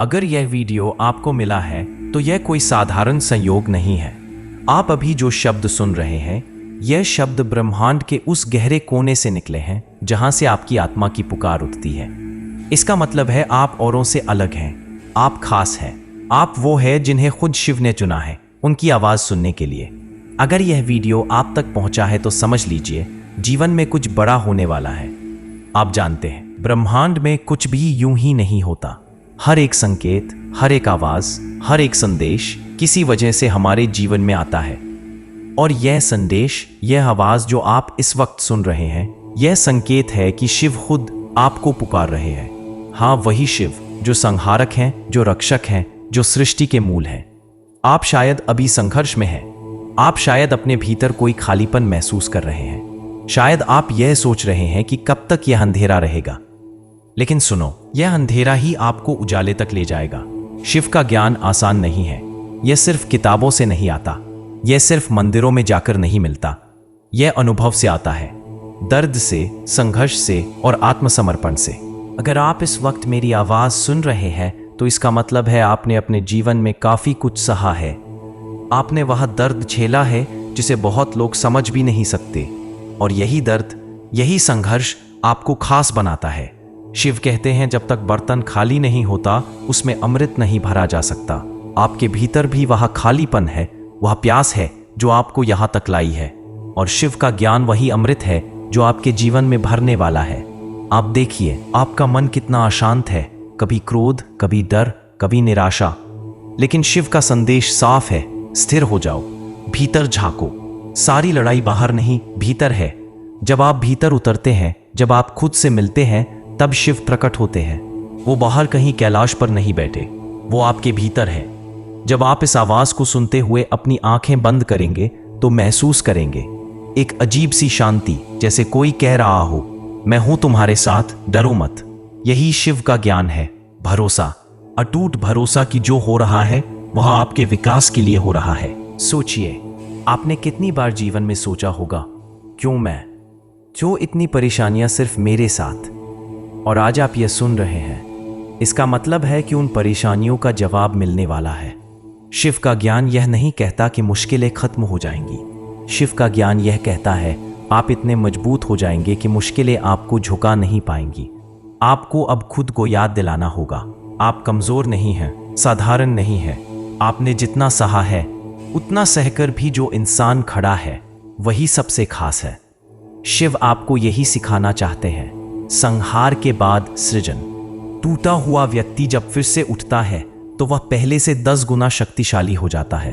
अगर यह वीडियो आपको मिला है तो यह कोई साधारण संयोग नहीं है। आप अभी जो शब्द सुन रहे हैं, यह शब्द ब्रह्मांड के उस गहरे कोने से निकले हैं जहां से आपकी आत्मा की पुकार उठती है। इसका मतलब है आप औरों से अलग हैं, आप खास हैं, आप वो हैं जिन्हें खुद शिव ने चुना है उनकी आवाज सुनने के लिए। अगर यह वीडियो आप तक पहुंचा है तो समझ लीजिए जीवन में कुछ बड़ा होने वाला है। आप जानते हैं, ब्रह्मांड में कुछ भी यूं ही नहीं होता। हर एक संकेत, हर एक आवाज, हर एक संदेश किसी वजह से हमारे जीवन में आता है। और यह संदेश, यह आवाज जो आप इस वक्त सुन रहे हैं, यह संकेत है कि शिव खुद आपको पुकार रहे हैं। हाँ, वही शिव जो संहारक हैं, जो रक्षक हैं, जो सृष्टि के मूल हैं। आप शायद अभी संघर्ष में हैं। आप शायद अपने भीतर कोई खालीपन महसूस कर रहे हैं। शायद आप यह सोच रहे हैं कि कब तक यह अंधेरा रहेगा। लेकिन सुनो, यह अंधेरा ही आपको उजाले तक ले जाएगा। शिव का ज्ञान आसान नहीं है। यह सिर्फ किताबों से नहीं आता, यह सिर्फ मंदिरों में जाकर नहीं मिलता। यह अनुभव से आता है, दर्द से, संघर्ष से और आत्मसमर्पण से। अगर आप इस वक्त मेरी आवाज सुन रहे हैं तो इसका मतलब है आपने अपने जीवन में काफी कुछ सहा है। आपने वह दर्द झेला है जिसे बहुत लोग समझ भी नहीं सकते। और यही दर्द, यही संघर्ष आपको खास बनाता है। शिव कहते हैं जब तक बर्तन खाली नहीं होता उसमें अमृत नहीं भरा जा सकता। आपके भीतर भी वह खालीपन है, वह प्यास है जो आपको यहां तक लाई है। और शिव का ज्ञान वही अमृत है जो आपके जीवन में भरने वाला है। आप देखिए, आपका मन कितना अशांत है, कभी क्रोध, कभी डर, कभी निराशा। लेकिन शिव का संदेश साफ है, स्थिर हो जाओ, भीतर झांको। सारी लड़ाई बाहर नहीं, भीतर है। जब आप भीतर उतरते हैं, जब आप खुद से मिलते हैं, तब शिव प्रकट होते हैं। वो बाहर कहीं कैलाश पर नहीं बैठे, वो आपके भीतर है। जब आप इस आवाज को सुनते हुए अपनी आंखें बंद करेंगे तो महसूस करेंगे एक अजीब सी शांति, जैसे कोई कह रहा हो, मैं हूं तुम्हारे साथ, डरो मत। यही शिव का ज्ञान है, भरोसा, अटूट भरोसा कि जो हो रहा है वह आपके विकास के लिए हो रहा है। सोचिए, आपने कितनी बार जीवन में सोचा होगा, क्यों मैं, क्यों इतनी परेशानियां सिर्फ मेरे साथ। और आज आप यह सुन रहे हैं, इसका मतलब है कि उन परेशानियों का जवाब मिलने वाला है। शिव का ज्ञान यह नहीं कहता कि मुश्किलें खत्म हो जाएंगी। शिव का ज्ञान यह कहता है आप इतने मजबूत हो जाएंगे कि मुश्किलें आपको झुका नहीं पाएंगी। आपको अब खुद को याद दिलाना होगा, आप कमजोर नहीं हैं, साधारण नहीं हैं। आपने जितना सहा है उतना सहकर भी जो इंसान खड़ा है वही सबसे खास है। शिव आपको यही सिखाना चाहते हैं। संहार के बाद सृजन। टूटा हुआ व्यक्ति जब फिर से उठता है तो वह पहले से 10 गुना शक्तिशाली हो जाता है।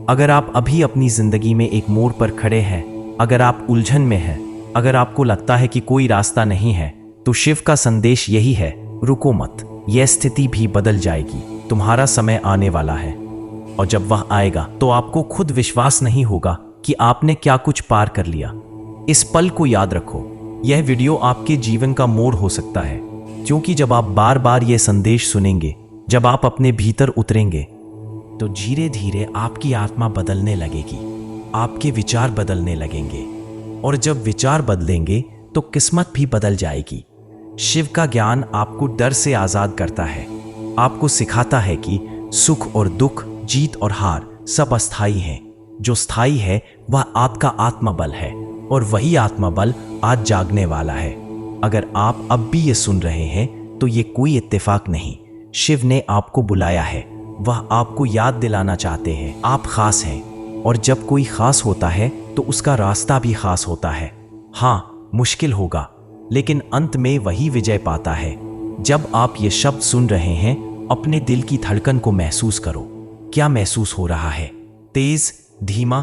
अगर आप अभी अपनी जिंदगी में एक मोड़ पर खड़े हैं, अगर आप उलझन में हैं, अगर आपको लगता है कि कोई रास्ता नहीं है, तो शिव का संदेश यही है, रुको मत, यह स्थिति भी बदल जाएगी। तुम्हारा समय आने वाला है। और जब वह आएगा तो आपको खुद विश्वास नहीं होगा कि आपने क्या कुछ पार कर लिया। इस पल को याद रखो, यह वीडियो आपके जीवन का मोड़ हो सकता है, क्योंकि जब आप बार बार यह संदेश सुनेंगे, जब आप अपने भीतर उतरेंगे, तो धीरे धीरे आपकी आत्मा बदलने लगेगी, आपके विचार बदलने लगेंगे। और जब विचार बदलेंगे तो किस्मत भी बदल जाएगी। शिव का ज्ञान आपको डर से आजाद करता है, आपको सिखाता है कि सुख और दुख, जीत और हार सब अस्थाई हैं। जो स्थायी है वह आपका आत्मबल है, और वही आत्मबल आज जागने वाला है। अगर आप अब भी ये सुन रहे हैं तो ये कोई इत्तेफाक नहीं, शिव ने आपको बुलाया है। वह आपको याद दिलाना चाहते हैं आप खास हैं। और जब कोई खास होता है तो उसका रास्ता भी खास होता है। हाँ, मुश्किल होगा, लेकिन अंत में वही विजय पाता है। जब आप ये शब्द सुन रहे हैं, अपने दिल की धड़कन को महसूस करो। क्या महसूस हो रहा है? तेज, धीमा,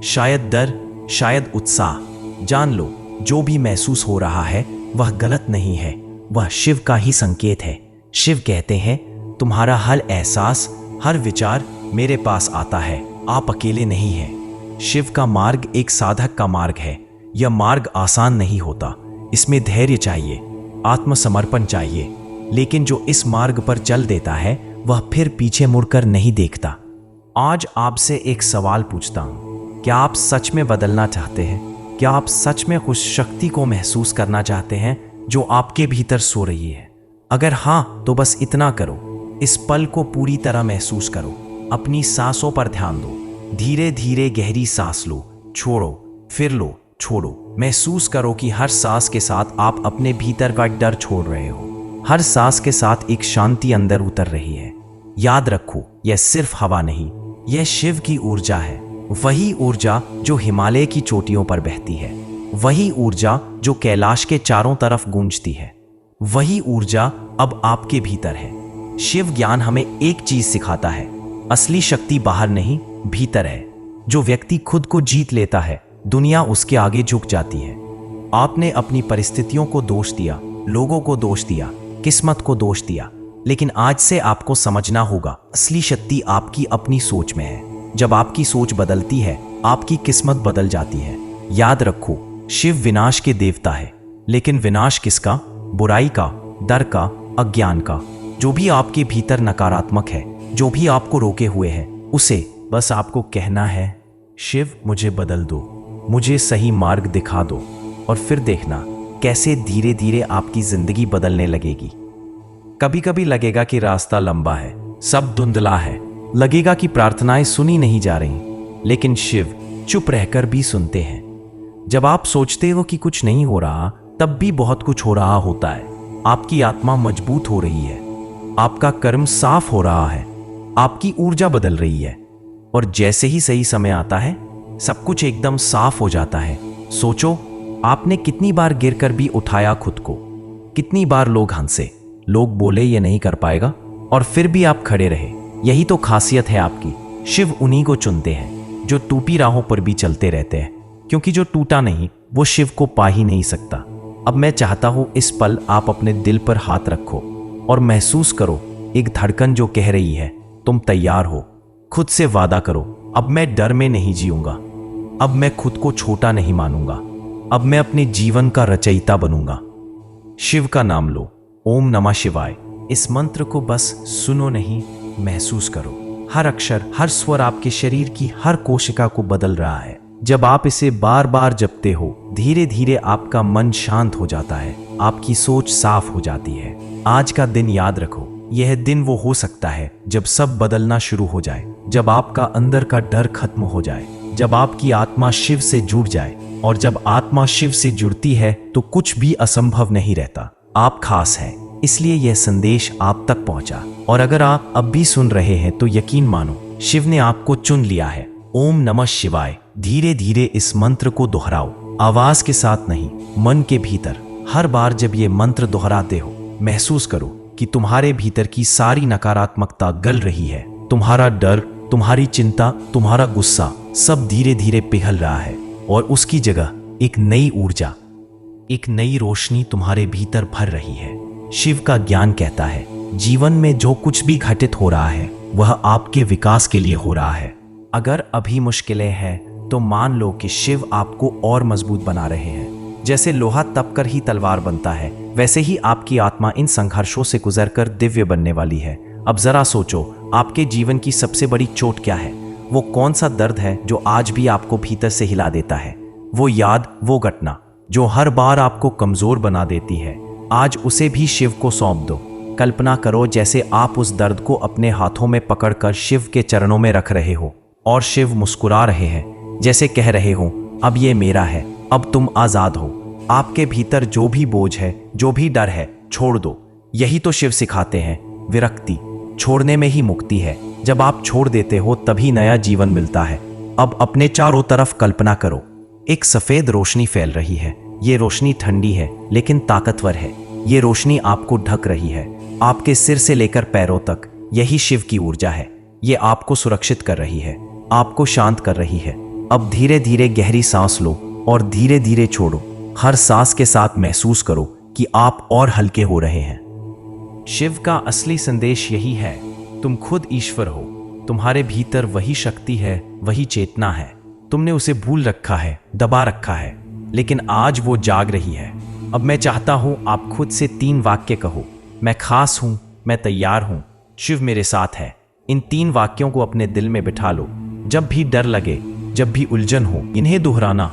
शायद डर, शायद उत्साह। जान लो, जो भी महसूस हो रहा है वह गलत नहीं है, वह शिव का ही संकेत है। शिव कहते हैं तुम्हारा हर एहसास, हर विचार मेरे पास आता है, आप अकेले नहीं हैं। शिव का मार्ग एक साधक का मार्ग है। यह मार्ग आसान नहीं होता, इसमें धैर्य चाहिए, आत्मसमर्पण चाहिए। लेकिन जो इस मार्ग पर चल देता है वह फिर पीछे मुड़कर नहीं देखता। आज आपसे एक सवाल पूछता हूं, क्या आप सच में बदलना चाहते हैं? क्या आप सच में उस शक्ति को महसूस करना चाहते हैं जो आपके भीतर सो रही है? अगर हाँ, तो बस इतना करो, इस पल को पूरी तरह महसूस करो। अपनी सांसों पर ध्यान दो। धीरे धीरे गहरी सांस लो, छोड़ो, फिर लो, छोड़ो। महसूस करो कि हर सांस के साथ आप अपने भीतर का डर छोड़ रहे हो। हर सांस के साथ एक शांति अंदर उतर रही है। याद रखो, यह सिर्फ हवा नहीं, यह शिव की ऊर्जा है। वही ऊर्जा जो हिमालय की चोटियों पर बहती है, वही ऊर्जा जो कैलाश के चारों तरफ गूंजती है, वही ऊर्जा अब आपके भीतर है। शिव ज्ञान हमें एक चीज सिखाता है, असली शक्ति बाहर नहीं, भीतर है। जो व्यक्ति खुद को जीत लेता है, दुनिया उसके आगे झुक जाती है। आपने अपनी परिस्थितियों को दोष दिया, लोगों को दोष दिया, किस्मत को दोष दिया, लेकिन आज से आपको समझना होगा, असली शक्ति आपकी अपनी सोच में है। जब आपकी सोच बदलती है, आपकी किस्मत बदल जाती है। याद रखो, शिव विनाश के देवता है, लेकिन विनाश किसका? बुराई का, डर का, अज्ञान का। जो भी आपके भीतर नकारात्मक है, जो भी आपको रोके हुए है, उसे बस आपको कहना है, शिव मुझे बदल दो, मुझे सही मार्ग दिखा दो, और फिर देखना कैसे धीरे धीरे आपकी जिंदगी बदलने लगेगी। कभी कभी लगेगा कि रास्ता लंबा है, सब धुंधला है, लगेगा कि प्रार्थनाएं सुनी नहीं जा रही, लेकिन शिव चुप रहकर भी सुनते हैं। जब आप सोचते हो कि कुछ नहीं हो रहा, तब भी बहुत कुछ हो रहा होता है। आपकी आत्मा मजबूत हो रही है, आपका कर्म साफ हो रहा है, आपकी ऊर्जा बदल रही है, और जैसे ही सही समय आता है, सब कुछ एकदम साफ हो जाता है। सोचो, आपने कितनी बार गिरकर भी उठाया खुद को, कितनी बार लोग हंसे, लोग बोले ये नहीं कर पाएगा, और फिर भी आप खड़े रहे। यही तो खासियत है आपकी। शिव उन्हीं को चुनते हैं जो टूटी राहों पर भी चलते रहते हैं, क्योंकि जो टूटा नहीं वो शिव को पा ही नहीं सकता। अब मैं चाहता हूं इस पल आप अपने दिल पर हाथ रखो और महसूस करो एक धड़कन जो कह रही है, तुम तैयार हो। खुद से वादा करो, अब मैं डर में नहीं जीऊंगा, अब मैं खुद को छोटा नहीं मानूंगा, अब मैं अपने जीवन का रचयिता बनूंगा। शिव का नाम लो, ओम नमः शिवाय। इस मंत्र को बस सुनो नहीं, महसूस करो। हर अक्षर, हर स्वर आपके शरीर की हर कोशिका को बदल रहा है। जब आप इसे बार बार जपते हो, धीरे धीरे आपका मन शांत हो जाता है, आपकी सोच साफ हो जाती है। आज का दिन याद रखो, यह दिन वो हो सकता है जब सब बदलना शुरू हो जाए, जब आपका अंदर का डर खत्म हो जाए, जब आपकी आत्मा शिव से जुड़ जाए। और जब आत्मा शिव से जुड़ती है तो कुछ भी असंभव नहीं रहता। आप खास हैं, इसलिए यह संदेश आप तक पहुंचा। और अगर आप अब भी सुन रहे हैं तो यकीन मानो, शिव ने आपको चुन लिया है। ओम नमः शिवाय। धीरे धीरे इस मंत्र को दोहराओ, आवाज के साथ नहीं, मन के भीतर। हर बार जब ये मंत्र दोहराते हो, महसूस करो कि तुम्हारे भीतर की सारी नकारात्मकता गल रही है। तुम्हारा डर, तुम्हारी चिंता, तुम्हारा गुस्सा सब धीरे धीरे पिघल रहा है, और उसकी जगह एक नई ऊर्जा, एक नई रोशनी तुम्हारे भीतर भर रही है। शिव का ज्ञान कहता है, जीवन में जो कुछ भी घटित हो रहा है वह आपके विकास के लिए हो रहा है। अगर अभी मुश्किलें हैं तो मान लो कि शिव आपको और मजबूत बना रहे हैं। जैसे लोहा तपकर ही तलवार बनता है, वैसे ही आपकी आत्मा इन संघर्षों से गुजरकर दिव्य बनने वाली है। अब जरा सोचो, आपके जीवन की सबसे बड़ी चोट क्या है? वो कौन सा दर्द है जो आज भी आपको भीतर से हिला देता है? वो याद, वो घटना जो हर बार आपको कमजोर बना देती है, आज उसे भी शिव को सौंप दो। कल्पना करो जैसे आप उस दर्द को अपने हाथों में पकड़कर शिव के चरणों में रख रहे हो, और शिव मुस्कुरा रहे हैं, जैसे कह रहे हो, अब ये मेरा है, अब तुम आजाद हो। आपके भीतर जो भी बोझ है, जो भी डर है, छोड़ दो। यही तो शिव सिखाते हैं, विरक्ति छोड़ने में ही मुक्ति है। जब आप छोड़ देते हो तभी नया जीवन मिलता है। अब अपने चारों तरफ कल्पना करो, एक सफेद रोशनी फैल रही है। ये रोशनी ठंडी है लेकिन ताकतवर है। ये रोशनी आपको ढक रही है, आपके सिर से लेकर पैरों तक। यही शिव की ऊर्जा है। ये आपको सुरक्षित कर रही है, आपको शांत कर रही है। अब धीरे धीरे गहरी सांस लो और धीरे धीरे छोड़ो। हर सांस के साथ महसूस करो कि आप और हल्के हो रहे हैं। शिव का असली संदेश यही है, तुम खुद ईश्वर हो। तुम्हारे भीतर वही शक्ति है, वही चेतना है। तुमने उसे भूल रखा है, दबा रखा है, लेकिन आज वो जाग रही है। अब मैं चाहता हूं आप खुद से 3 वाक्य कहो, मैं खास हूं, मैं तैयार हूं, शिव मेरे साथ है। इन 3 वाक्यों को अपने दिल में बिठा लो। जब भी डर लगे, जब भी उलझन हो, इन्हें दोहराना।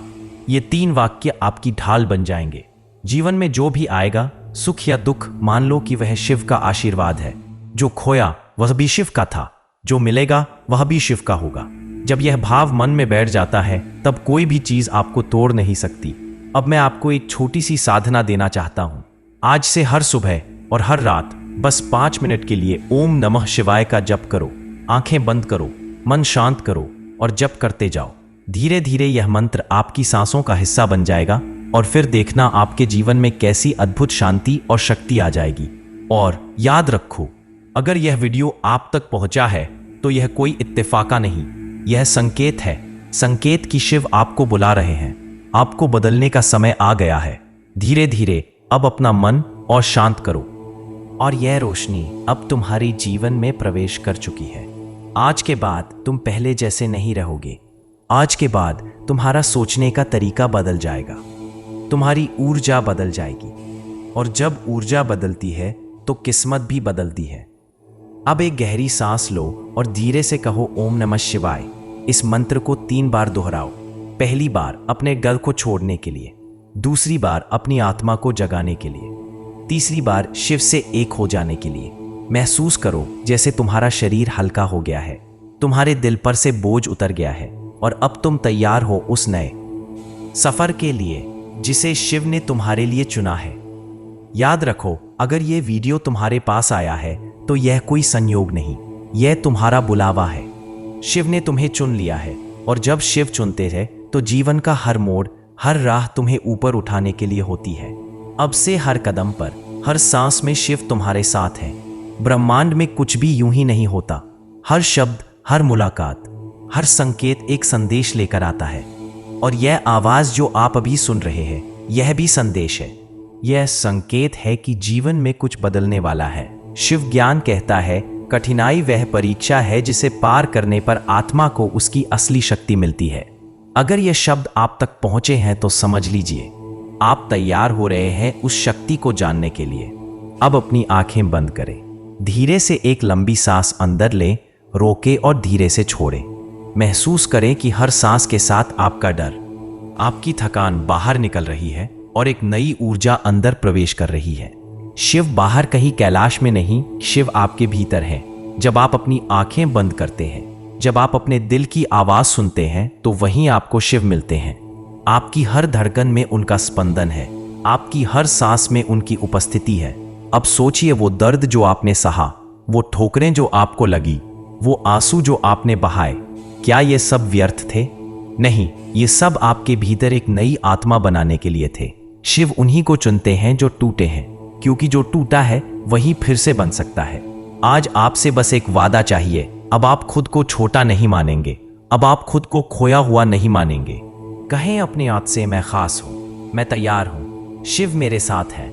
ये 3 वाक्य आपकी ढाल बन जाएंगे। जीवन में जो भी आएगा, सुख या दुख, मान लो कि वह शिव का आशीर्वाद है। जो खोया वह भी शिव का था, जो मिलेगा वह भी शिव का होगा। जब यह भाव मन में बैठ जाता है तब कोई भी चीज आपको तोड़ नहीं सकती। अब मैं आपको एक छोटी सी साधना देना चाहता हूं। आज से हर सुबह और हर रात बस 5 मिनट के लिए ओम नमः शिवाय का जप करो। आंखें बंद करो, मन शांत करो और जप करते जाओ। धीरे धीरे यह मंत्र आपकी सांसों का हिस्सा बन जाएगा और फिर देखना आपके जीवन में कैसी अद्भुत शांति और शक्ति आ जाएगी। और याद रखो, अगर यह वीडियो आप तक पहुंचा है तो यह कोई इत्तेफाका नहीं, यह संकेत है। संकेत कि शिव आपको बुला रहे हैं। आपको बदलने का समय आ गया है। धीरे धीरे अब अपना मन और शांत करो और यह रोशनी अब तुम्हारे जीवन में प्रवेश कर चुकी है। आज के बाद तुम पहले जैसे नहीं रहोगे। आज के बाद तुम्हारा सोचने का तरीका बदल जाएगा, तुम्हारी ऊर्जा बदल जाएगी और जब ऊर्जा बदलती है तो किस्मत भी बदलती है। अब एक गहरी सांस लो और धीरे से कहो ओम नमः शिवाय। इस मंत्र को 3 बार दोहराओ। पहली बार अपने गल को छोड़ने के लिए, दूसरी बार अपनी आत्मा को जगाने के लिए, तीसरी बार शिव से एक हो जाने के लिए। महसूस करो जैसे तुम्हारा शरीर हल्का हो गया है, तुम्हारे दिल पर से बोझ उतर गया है और अब तुम तैयार हो उस नए सफर के लिए जिसे शिव ने तुम्हारे लिए चुना है। याद रखो, अगर यह वीडियो तुम्हारे पास आया है तो यह कोई संयोग नहीं, यह तुम्हारा बुलावा है। शिव ने तुम्हें चुन लिया है और जब शिव चुनते हैं तो जीवन का हर मोड़, हर राह तुम्हें ऊपर उठाने के लिए होती है। अब से हर कदम पर, हर सांस में शिव तुम्हारे साथ है। ब्रह्मांड में कुछ भी यूं ही नहीं होता। हर शब्द, हर मुलाकात, हर संकेत एक संदेश लेकर आता है और यह आवाज जो आप अभी सुन रहे हैं यह भी संदेश है। यह संकेत है कि जीवन में कुछ बदलने वाला है। शिव ज्ञान कहता है, कठिनाई वह परीक्षा है जिसे पार करने पर आत्मा को उसकी असली शक्ति मिलती है। अगर यह शब्द आप तक पहुंचे हैं तो समझ लीजिए आप तैयार हो रहे हैं उस शक्ति को जानने के लिए। अब अपनी आंखें बंद करें। धीरे से एक लंबी सांस अंदर लें, रोकें और धीरे से छोड़ें। महसूस करें कि हर सांस के साथ आपका डर, आपकी थकान बाहर निकल रही है और एक नई ऊर्जा अंदर प्रवेश कर रही है। शिव बाहर कहीं कैलाश में नहीं, शिव आपके भीतर है। जब आप अपनी आंखें बंद करते हैं, जब आप अपने दिल की आवाज सुनते हैं तो वहीं आपको शिव मिलते हैं। आपकी हर धड़कन में उनका स्पंदन है, आपकी हर सांस में उनकी उपस्थिति है। अब सोचिए, वो दर्द जो आपने सहा, वो ठोकरें जो आपको लगी, वो आंसू जो आपने बहाए, क्या ये सब व्यर्थ थे? नहीं, ये सब आपके भीतर एक नई आत्मा बनाने के लिए थे। शिव उन्हीं को चुनते हैं जो टूटे हैं, क्योंकि जो टूटा है वही फिर से बन सकता है। आज आपसे बस एक वादा चाहिए। अब आप खुद को छोटा नहीं मानेंगे, अब आप खुद को खोया हुआ नहीं मानेंगे। कहें अपने आप से, मैं खास हूं, मैं तैयार हूं, शिव मेरे साथ है।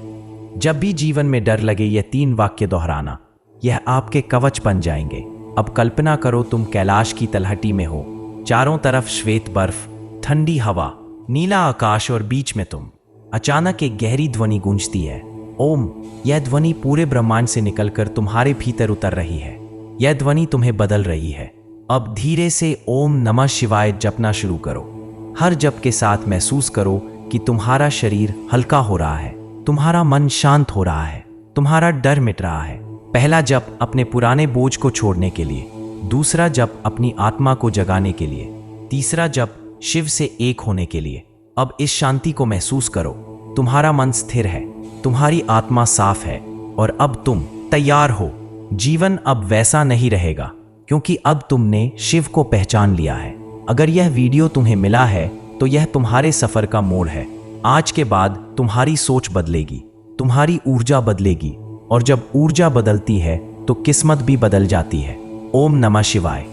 जब भी जीवन में डर लगे ये 3 वाक्य दोहराना, यह आपके कवच बन जाएंगे। अब कल्पना करो तुम कैलाश की तलहटी में हो, चारों तरफ श्वेत बर्फ, ठंडी हवा, नीला आकाश और बीच में तुम। अचानक एक गहरी ध्वनि गूंजती है, ओम। यह ध्वनि पूरे ब्रह्मांड से निकलकर तुम्हारे भीतर उतर रही है। यह ध्वनि तुम्हें बदल रही है। अब धीरे से ओम नमः शिवाय जपना शुरू करो। हर जप के साथ महसूस करो कि तुम्हारा शरीर हल्का हो रहा है, तुम्हारा मन शांत हो रहा है, तुम्हारा डर मिट रहा है। पहला जप अपने पुराने बोझ को छोड़ने के लिए, दूसरा जप अपनी आत्मा को जगाने के लिए, तीसरा जप शिव से एक होने के लिए। अब इस शांति को महसूस करो। तुम्हारा मन स्थिर है, तुम्हारी आत्मा साफ है और अब तुम तैयार हो। जीवन अब वैसा नहीं रहेगा क्योंकि अब तुमने शिव को पहचान लिया है। अगर यह वीडियो तुम्हें मिला है तो यह तुम्हारे सफर का मोड़ है। आज के बाद तुम्हारी सोच बदलेगी, तुम्हारी ऊर्जा बदलेगी और जब ऊर्जा बदलती है तो किस्मत भी बदल जाती है। ओम नमः शिवाय।